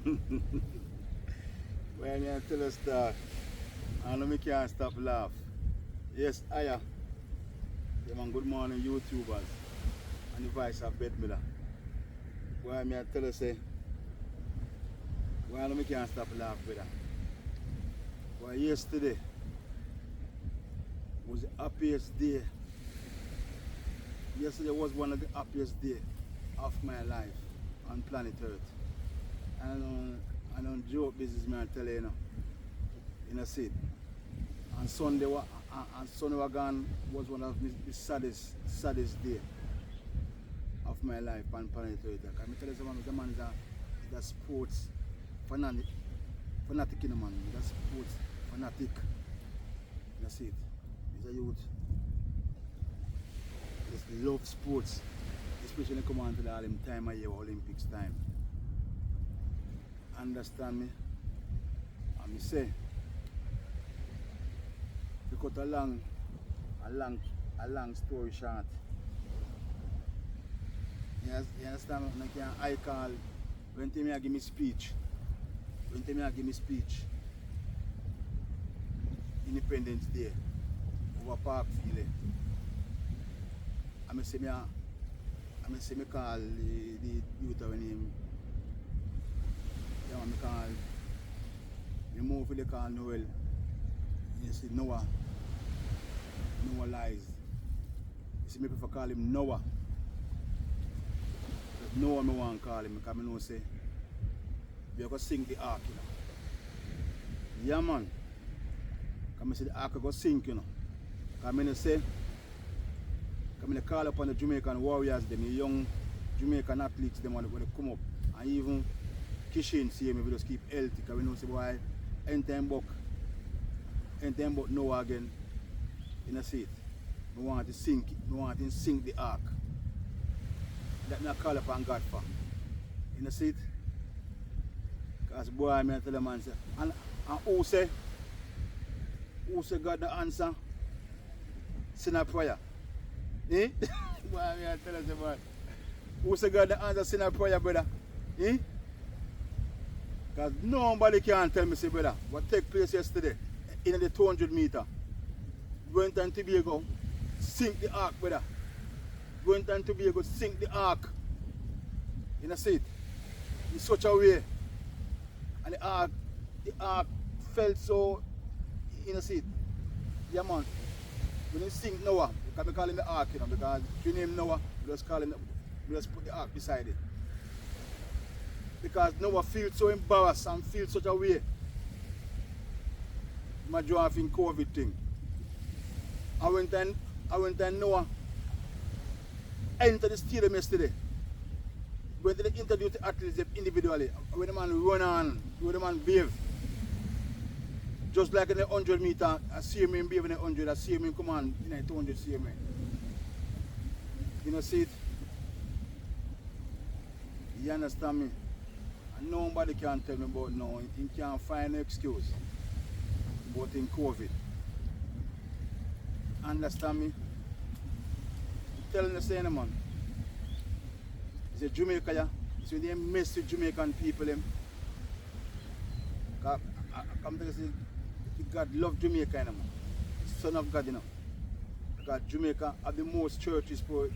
When you tell us that, I know me can't stop laugh. Yes, Aya. Yeah, man, good morning, YouTubers. And the voice of Beth Miller. Why me I tell us, say, why I know me can't stop laugh with that. Why yesterday was the happiest day. Yesterday was one of the happiest days of my life on planet Earth. And I don't joke business, man, I tell you, you know, see it. And Sunday was gone was one of the saddest day of my life on planet Earth. I tell you, the man is a sports fanatic, you know, man. He's a sports fanatic. You see it. He's a youth. He loves sports, especially when it comes on to the time of year, Olympics time. Understand me? And me say, to cut a long story short. You understand? I call when they give me speech. Independence Day over Parkfield. I say me call the youth when him. Yeah, I call. Me move for the call Noel. You see Noah lies. You see me prefer call him Noah. But Noah me want call him because I know say we are going to sink the ark, you know. Yeah, man. Because I say the ark is going to sink, you know. Because I say, I call upon the Jamaican warriors, them, the young Jamaican athletes, them when they come up. And even Kishin see me, we just keep healthy. Because we know say why anytime buck Noah again, you know see it. We want to sink it. We want to sink the ark. That me call upon God for. You know see it? Because boy, I tell the man say, and who say God the answer? Send a prayer. Eh? Boy, I tell us boy. Who say God the answer? Send a prayer, brother. Eh? Because nobody can tell me, say, brother, what took place yesterday in the 200 meter. Going to Tebogo, sink the ark, brother. Going to Tebogo, sink the ark. You know, see it? In such a way. And the ark felt so, you know, see it? Yeah, man. When you sink Noah, because we call him the ark, you know, because if you name Noah, we just call him, we just put the ark beside it. Because Noah feels so embarrassed and feels such a way. My job in COVID thing. I went and Noah entered the stadium yesterday. Went to introduce the athletes individually. When the man run on, when the man behave. Just like in the 100 meter, I see him behave in the 100, I see him come on in the 200, see him. You know, see it? You understand me? And nobody can tell me about no, he can't find an excuse. But in COVID. Understand me? I'm telling the same man. It's a Jamaica, yeah. So they mess with Jamaican people. I come to say, God love Jamaica, you know, man. Son of God, you know. Because Jamaica have the most churches per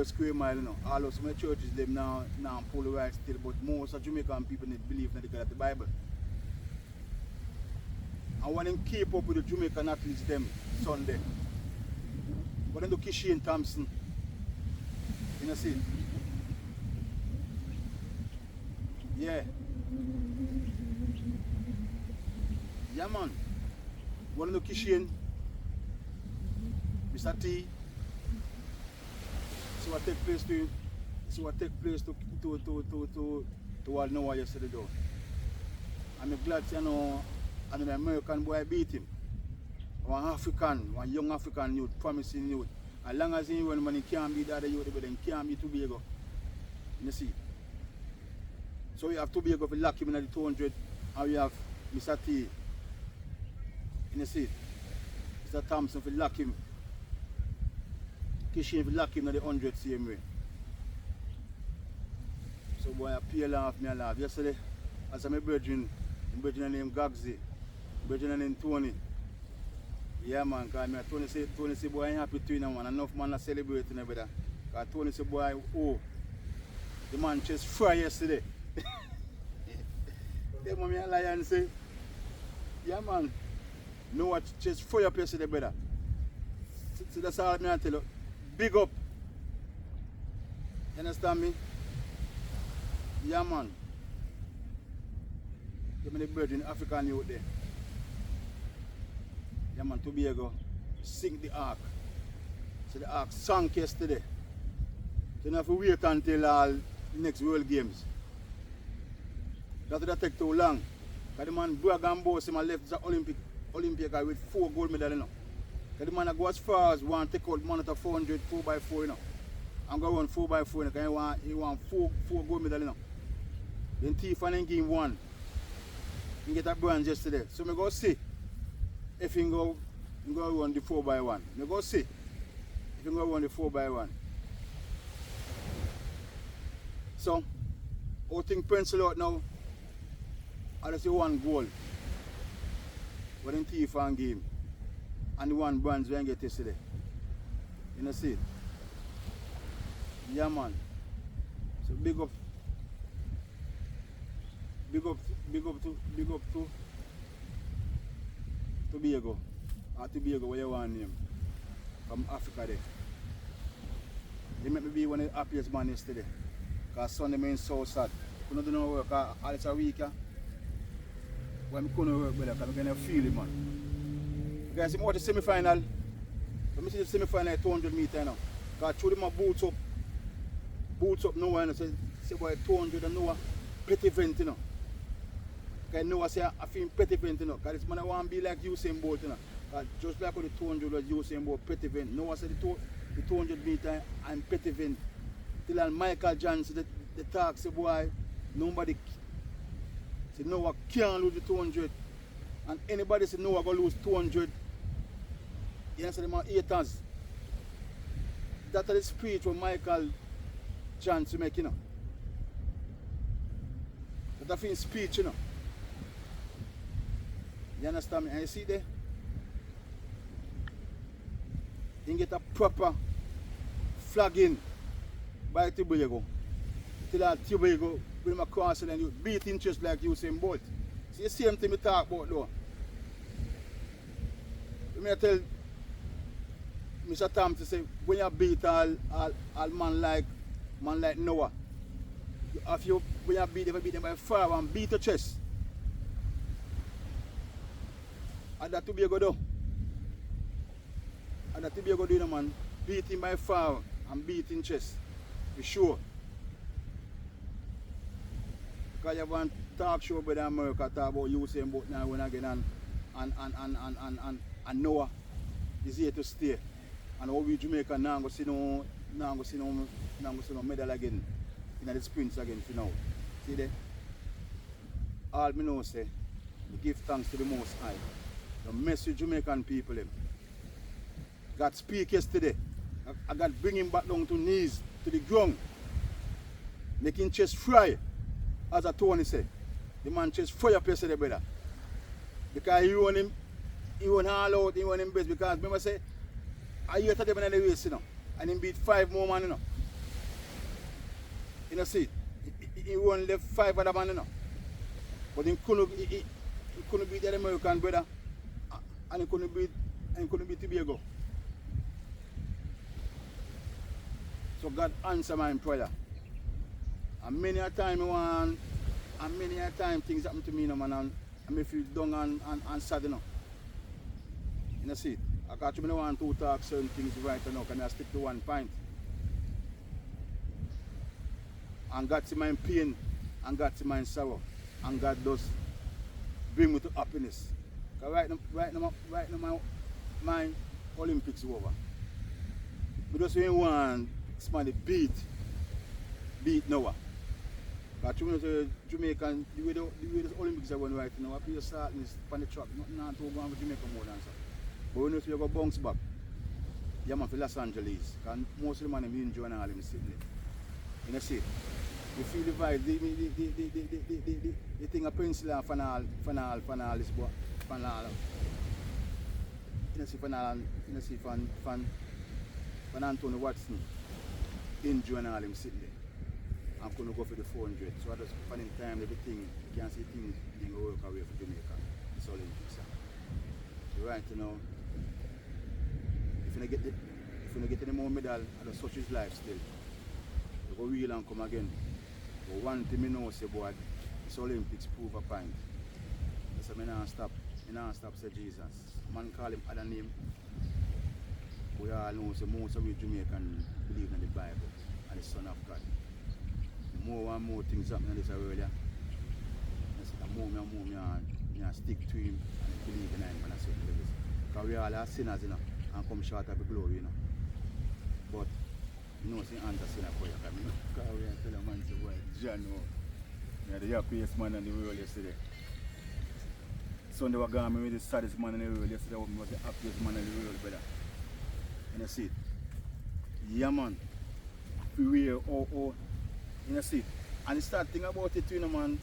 square mile, you know. Although some of the churches them now polarized still, but most of Jamaican people believe in the God of the Bible. And when them keep up with the Jamaican athletes them Sunday, when them do Kishi and Thompson, you know see? Yeah. Yeah, man. When them do Kishi and Mr. T, see what take place to all Noah yesterday though. I'm glad you know and an American boy beat him. One young African youth, promising youth. As long as he when he can't be the other youth, but then can't be Tebogo. You see. So we have Tebogo to lock him in the 200 and we have Mr. T. You see. Mr. Thompson to lock him. Kishin to lock him in the 100 same way. So boy I peel off me a laugh. Yesterday as my brethren named Gagsy, brethren named Tony. Yeah man, because Tony say boy ain't happy to you, man. Enough man are celebrating it, brother. Because Tony say boy, oh, the man chest fry yesterday. The mommy and lion say, yeah man, know what chest fry up yesterday, brother. So that's all I tell you. Big up. You understand me? Yeah man. Give me the brethren, African youth there. Yeah man, Tebogo sink the ark. So the ark sank yesterday. So you have to wait until all next World Games. That would take too long. Because the man brag and boast him and left the Olympic with 4 gold medals. You know. Because the man go as far as want to take out man at 400 4x4, you know. And go run 4x4, you know, because he want 4 gold medals. You know. Then thief and then game 1. He get a bronze yesterday. So I go see if he go run the 4x1. I go see if he go run the 4x1. So, all things pencil out now. I just see 1 goal. But in thief and game. And the 1 bronze we get yesterday. You know see it? Yeah man. So big up to Tebogo. Or Tebogo, what you want name. From Africa there. They make me be one of the happiest man yesterday. Because Sunday means so sad. I don't know work all it's a week. When I couldn't work better, because I can feel it, man. Guys, see what the semi-final. Let me see the semi-final 200 meters now. Because I threw my boots up now, and I say boy 200 and now petty event, you know. Because now I say I feel petty event, you know. Because this man I want to be like Usain Bolt, you know. Just like the 200 was Usain Bolt petty event. Now I say the 200 meter and petty event. Till Michael Johnson, the talk say boy, nobody say no I can't lose the 200. And anybody say no I go lose 200. You know, so them are haters. That's the speech from Michael Johnson make, you know. That's his speech, you know. You understand me? And you see there? You get a proper flagging by Tebogo. Till that Tebogo bring him across and you beat him just like Usain Bolt. See the same thing we talk about though. Let me tell Mr. Tom to say when you beat all man like Noah, when you beat them by fire and beat the chest. And that Tebogo do. And that Tebogo do, man, beat him by fire and beat him chest. For sure. Because you want to talk show about America, talk about Usain Bolt now when again and Noah is here to stay. And how we Jamaica now go see no medal again in the sprints again for now. See there? All me know say, we give thanks to the Most High. The message Jamaican people them. God speak yesterday. I got bring him back down to knees, to the ground. Making chest fry. As a Tony said. The man chest fry up yesterday, brother. Because he won him all out, he won him best. Because remember say, I hear them in the race, you know. And he beat 5 more man, you know. You know, see, he won left 5 other man, you know. But he couldn't beat the American brother. And he couldn't beat Tebogo. So God answer my prayer. And many a time things happen to me, you know, man, and I may feel down and sad, you know. You know, see, I got to want to talk certain things right now, can I stick to one point? And God see my pain, and God see my sorrow, and God does bring me to happiness. Because right now my Olympics is over. Because we want somebody beat Noah. But you know, Jamaican, the way the Olympics are going right now, I feel sadness on the track, not to go on with Jamaica more than so. But when you go bounce back, yeah man, for Los Angeles, because most of the man enjoying all in Sydney. You know, see, You feel the vibe, the thing of pencil and fanal this boy, fanal. You see fanal, you see fan Anthony Watson, injury and all him sitting there. I'm going to go for the 400. So I just find in time everything, you can see things being work away for Jamaica. It's Olympics. So right now, if you don't get any more medal, I just such his life still. You go real and come again. But one thing I know, say boy, it's Olympics prove a point. So I don't stop say Jesus. Man call him other name. We all know say most of we Jamaican believe in the Bible and the Son of God. More and more things happen in this world. The more I stick to him and believe in him when I say this. Because we all are sinners, you know, and come short of the glory, you know. But you know, see, answer sinner for you, because we are telling a man, say, well, John, you are the happiest man in the world yesterday. Sunday was gone, I was the saddest man in the world yesterday. I was the happiest man in the world, brother. And I see it. Yeah, man. We were you see, and the start thing about it, you know, man,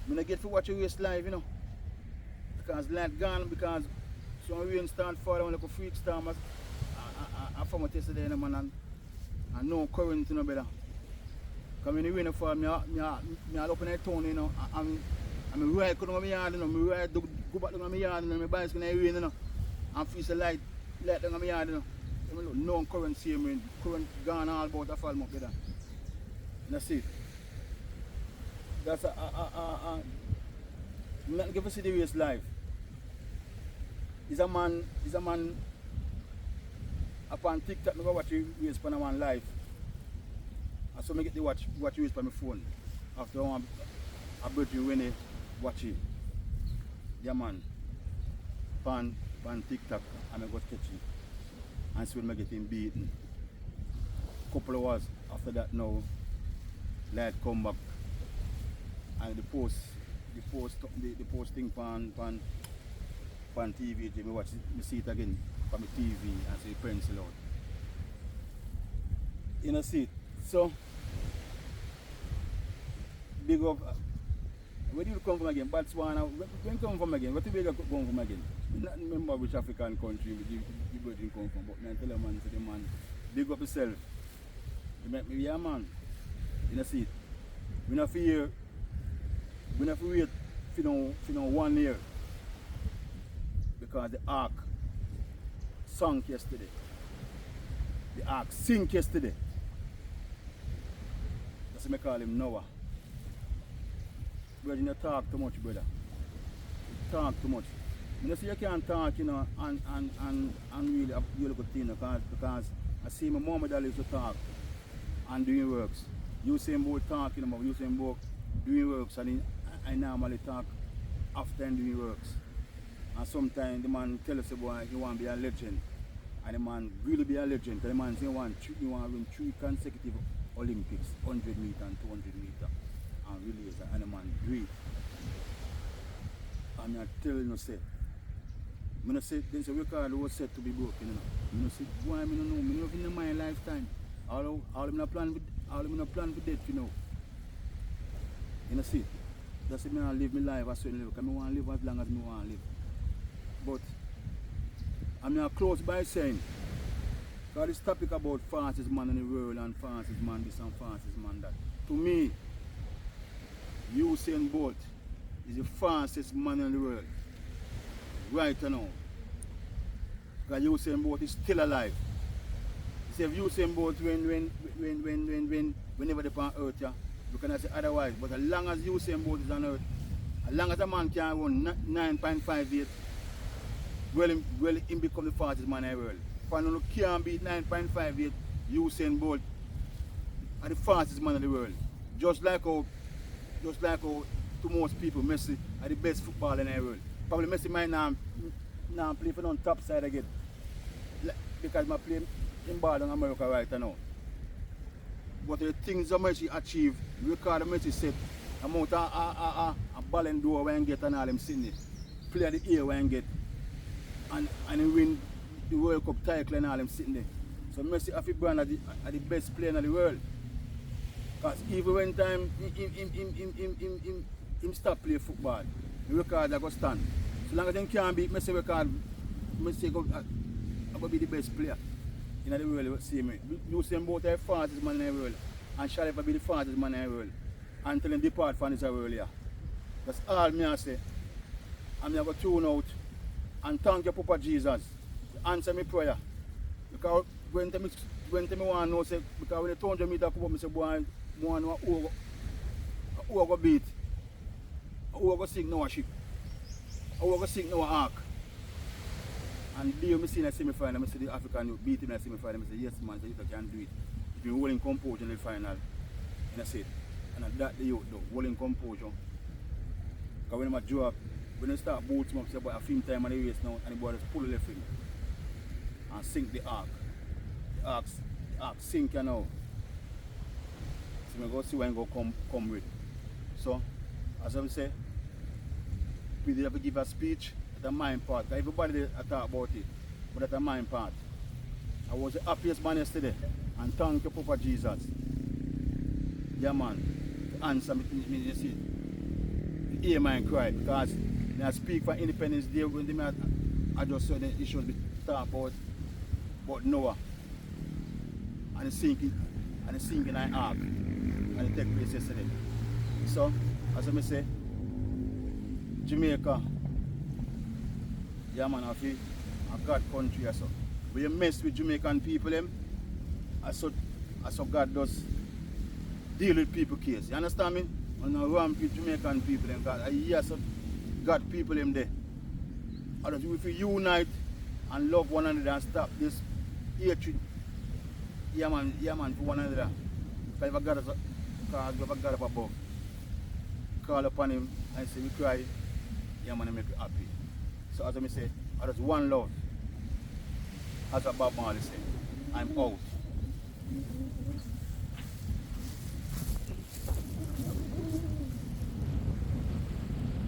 I don't get to watch your race live, you know, because light gone, because some rain start falling like a freak storm. I found it yesterday, you know, man, and no current, you know, better. Because when the rain fall, I open the town, you know, I'm right to my yard, you know, I right to go back to my yard, you know, my bicycle in the rain, you know, and feel the light down my yard, you know. No current same rain, current gone all about the fall, better. That's it. That's I'm not give a serious life. Is a man upon TikTok, I go watch you race for one live. And so I get to watch you race on my phone. After I bet you when I watch it. Yeah man. On TikTok and I go catch it. And so I get him beaten. Couple of hours after that now. Light come back and the posting pan TV, me watch it, me see it again from the TV and see the pencil out. You know, see it. So big up. Where do you come from again? Botswana. Where you come from again? What do you come from again? I don't remember which African country you come from, but I tell a man, say the man, big up yourself. You make me, yeah man. You know, see it. We don't wait for 1 year because the ark sunk yesterday. The ark sink yesterday. That's why I call him Noah. Brother, you don't talk too much, brother. You talk too much. You see, you can't talk, you know, and really you look at things because I see my mom that used to talk and doing works. You saying about talking about, you saying about doing works, and I normally talk after doing works. And sometimes the man tell us about he want to be a legend, and the man really be a legend. Because the man say he want to win 3 consecutive Olympics, 100 meter and 200 meter, and relays, and the man do it. And I'm telling you, say, I say there's a record was set to be broken. You know, I say, boy, I don't know, I don't in my lifetime. All I'm not plan for death, you know. You know, see, that's why I live my life as well, because I want to live as long as I want to live. But I'm close by saying, because this topic about fastest man in the world and fastest man this and fastest man that. To me, Usain Bolt is the fastest man in the world. Right now. Because Usain Bolt is still alive. See, if Usain Bolt whenever they're on earth, yeah, you cannot say otherwise. But as long as Usain Bolt is on earth, as long as a man can run 9.58, well, him become the fastest man in the world. If I can't beat 9.58, Usain Bolt are the fastest man in the world. Just like how to most people, Messi are the best footballer in the world. Probably Messi might not play for the top side again. Because I play in ball in America right now. But the things that Messi achieved, record Messi set, amount of Ballon d'Or when get and all them Sydney, play of the year when get, and he win the World Cup title and all them sitting there. So Messi have to brand as the best player in the world. Because even when time him stop play football, the record I go stand. So long as them can't beat me, say record, I say go, I go be the best player in the world. See me. You say both the fastest man in the world, and shall ever be the fastest man in the world until him depart from this world. Yeah. That's all me I say. I'm going to tune out and thank you, Pupa Jesus. Answer me prayer. Because when me want to know, say, because when you 200 meters Pupa, I say, boy, who go beat? Who go sing no ship? Who go sing no ark? And there I see in the semi-final, I see the African youth beat him in the semi-final. I say, yes man, so you can do it. If you holding composure in the final, and I said, and that the youth do, holding composure. Because when I draw up, when you start boots up, say about a film time on the race now, and the boy just pull the left in and sink the ark. The ark sink you now. So I go see when I go come with. So, as I say, we have to give a speech at the mind part. Everybody talk about it, but at the mind part. I was the happiest man yesterday, and thank you, Pupa Jesus. Yeah man, to answer me, you see, hear my cry, because when I speak for Independence Day, when I just saw the issues we talk about Noah, and the sinking in the ark, and it took place yesterday. So, as I say, Jamaica, yeah man, I feel a God country or so. When you mess with Jamaican people, I saw God does deal with people case. You understand me? When I run with Jamaican people, because I hear so God people there. And if we unite and love one another and stop this hatred, yeah man, for one another. Because if God up above, call upon him and say we cry, yeah man, make you happy. So as I say, I just one love. As a Bob Marley say, I'm out.